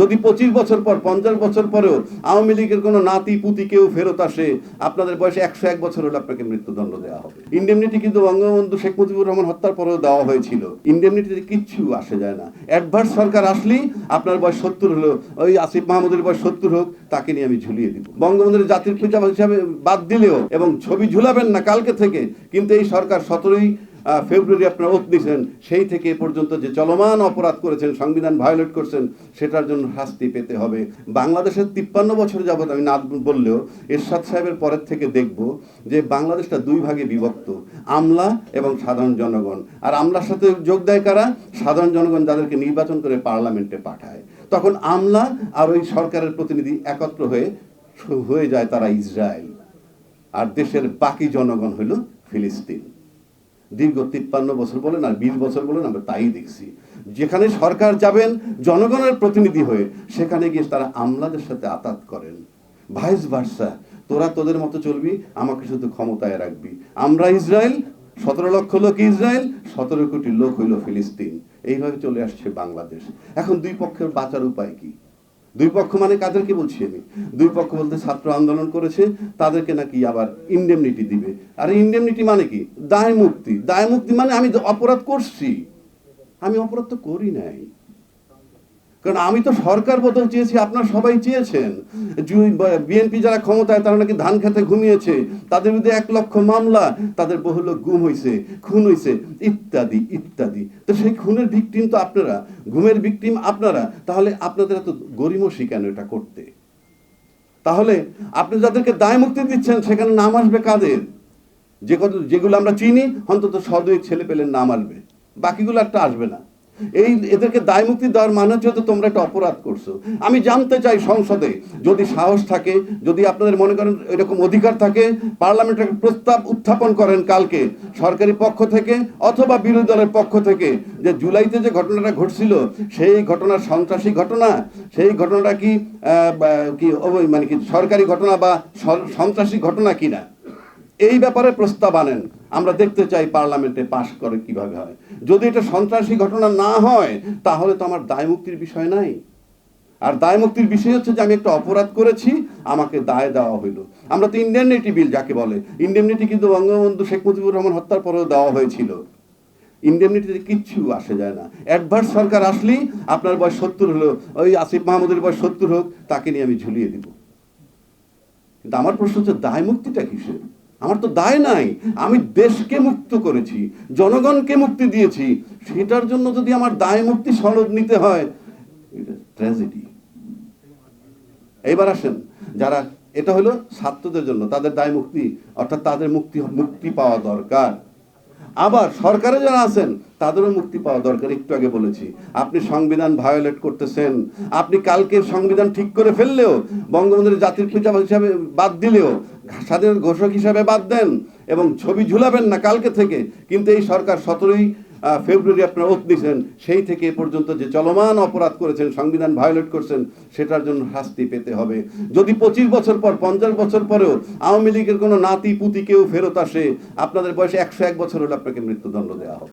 যদি 25 বছর পর 50 বছর পরেও আওয়ামী লীগের কোনো নাতি পুতি কেউ ফেরত আসে, আপনাদের বয়সে 101 বছর হলে আপনাকে মৃত্যুদণ্ড দেওয়া হবে। ইন্ডেমনিটি কিন্তু বঙ্গবন্ধু শেখ মুজিবুর রহমান হত্যার পরেও দেওয়া হয়েছিল। ইন্ডেমনিটিতে কিচ্ছু আসে যায় না। অ্যাডভার্স সরকার আসলেই আপনার বয়স 70 হলো, ওই আসিফ মাহমুদের বয়স 70 হোক, তাকে নিয়ে আমি ঝুলিয়ে দিব। বঙ্গবন্ধুর জাতির পিতা হিসাবে বাদ দিলেও এবং ছবি ঝুলাবেন না কালকে থেকে, কিন্তু এই সরকার 17ই ফেব্রুয়ারি আপনারা ওত দিয়েছেন, সেই থেকে এ পর্যন্ত যে চলমান অপরাধ করেছেন, সংবিধান ভায়োলেট করছেন, সেটার জন্য শাস্তি পেতে হবে। বাংলাদেশের 53 বছর যাবত আমি না বললেও এরশাদ সাহেবের পরের থেকে দেখব যে বাংলাদেশটা দুই ভাগে বিভক্ত, আমলা এবং সাধারণ জনগণ। আর আমলার সাথে যোগ দেয় কারা? সাধারণ জনগণ, যাদেরকে নির্বাচন করে পার্লামেন্টে পাঠায়। তখন আমলা আর ওই সরকারের প্রতিনিধি একত্র হয়ে যায় তারা ইসরায়েল, আর দেশের বাকি জনগণ হলো ফিলিস্তিন। দীর্ঘ 53 বছর বলেন আর 20 বছর বলেন, আমরা তাই দেখছি। যেখানে সরকার যাবেন জনগণের প্রতিনিধি হয়ে, সেখানে গিয়ে তারা আমলাদের সাথে আতাত করেন। ভাইস ভার্সা, তোরা তোদের মতো চলবি, আমাকে শুধু ক্ষমতায় রাখবি। আমরা ইসরায়েল, 17 লক্ষ লোক ইসরায়েল, 17 কোটি লোক হইল ফিলিস্তিন। এইভাবে চলে আসছে বাংলাদেশ। এখন দুই পক্ষের বাঁচার উপায় কি? দুই পক্ষ মানে কাদেরকে বলছি আমি? দুই পক্ষ বলতে ছাত্র আন্দোলন করেছে, তাদেরকে নাকি আবার ইন্ডেমনিটি দিবে। আর ইন্ডেমনিটি মানে কি? দায় মুক্তি। দায় মুক্তি মানে আমি অপরাধ করছি, আমি অপরাধ তো করি নাই। কারণ আমি তো সরকার বদল চেয়েছি, আপনারা সবাই চেয়েছেন। বিএনপি যারা ক্ষমতায়, তারা নাকি ধান খেতে ঘুমিয়েছে, তাদের বিরুদ্ধে 1 লক্ষ মামলা, তাদের বহু লোক গুম হয়েছে, খুন হয়েছে, ইত্যাদি ইত্যাদি। তো সেই খুনের ভিকটিম তো আপনারা, ঘুমের ভিকটিম আপনারা। তাহলে আপনাদের এত গরিমসি কেন এটা করতে? তাহলে আপনি যাদেরকে দায় মুক্তি দিচ্ছেন, সেখানে নাম আসবে কাদের? যেগুলো আমরা চিনি, অন্তত 100-2 ছেলে পেলের নাম আসবে, বাকিগুলো একটা আসবে না। এদেরকে দায় মুক্তি দেওয়ার মানে হচ্ছে তো তোমরা একটা অপরাধ করছো। আমি জানতে চাই, সংসদে যদি সাহস থাকে, যদি আপনাদের মনে করেন এরকম অধিকার থাকে, পার্লামেন্টের প্রস্তাব উত্থাপন করেন কালকে সরকারি পক্ষ থেকে অথবা বিরোধী দলের পক্ষ থেকে, যে জুলাইতে যে ঘটনাটা ঘটছিল, সেই ঘটনা সন্ত্রাসী ঘটনা, সেই ঘটনাটা কি মানে কি সরকারি ঘটনা বা সন্ত্রাসী ঘটনা কিনা, এই ব্যাপারে প্রস্তাব আনেন। আমরা দেখতে চাই পার্লামেন্টে পাশ করে কিভাবে হয়। যদি এটা সন্ত্রাসী ঘটনা না হয়, তাহলে তো আমার দায় মুক্তির বিষয় নাই। আর দায় মুক্তির বিষয় হচ্ছে যে আমি একটা অপরাধ করেছি, আমাকে দায় দেওয়া হইলো। আমরা তো ইন্ডেমনিটি বিল যাকে বলে, ইন্ডেমনিটি কিন্তু বঙ্গবন্ধু শেখ মুজিবুর রহমান হত্যার পরেও দেওয়া হয়েছিল। ইন্ডেমনিটিতে কিচ্ছু আসে যায় না। অ্যাডভার্স সরকার আসলেই আপনার বয়স 70 হলো, ওই আসিফ মাহমুদের বয়স 70 হোক, তাকে নিয়ে আমি ঝুলিয়ে দিব। কিন্তু আমার প্রশ্ন হচ্ছে, দায় মুক্তিটা কিসের? আমার তো দায় নাই। আমি দেশকে মুক্ত করেছি, জনগণকে মুক্তি দিয়েছি, সেটার জন্য যদি আমার দায় মুক্তি সনদ নিতে হয়, এটা ট্র্যাজেডি। এইবার আসেন, যারা, এটা হলো ছাত্রদের জন্য, তাদের দায় মুক্তি, অর্থাৎ তাদের মুক্তি পাওয়া দরকার। আবার সরকারে যারা আছেন, তাদেরও মুক্তি পাওয়া দরকার। একটু আগে বলেছি, আপনি সংবিধান ভায়োলেট করতেছেন। আপনি কালকে সংবিধান ঠিক করে ফেললেও, বঙ্গবন্ধুর জাতির পিতা হিসাবে বাদ দিলেও, স্বাধীন ঘোষক হিসাবে বাদ দেন এবং ছবি ঝুলাবেন না কালকে থেকে, কিন্তু এই সরকার 17ই ফেব্রুয়ারি আপনারা ওত দিয়েছেন, সেই থেকে এ পর্যন্ত যে চলমান অপরাধ করেছেন, সংবিধান ভায়োলেট করছেন, সেটার জন্য শাস্তি পেতে হবে। যদি 25 বছর পর 50 বছর পরেও আওয়ামী লীগের কোনো নাতি পুতি কেউ ফেরত আসে, আপনাদের বয়সে 101 বছর হলে আপনাকে মৃত্যুদণ্ড দেওয়া হবে।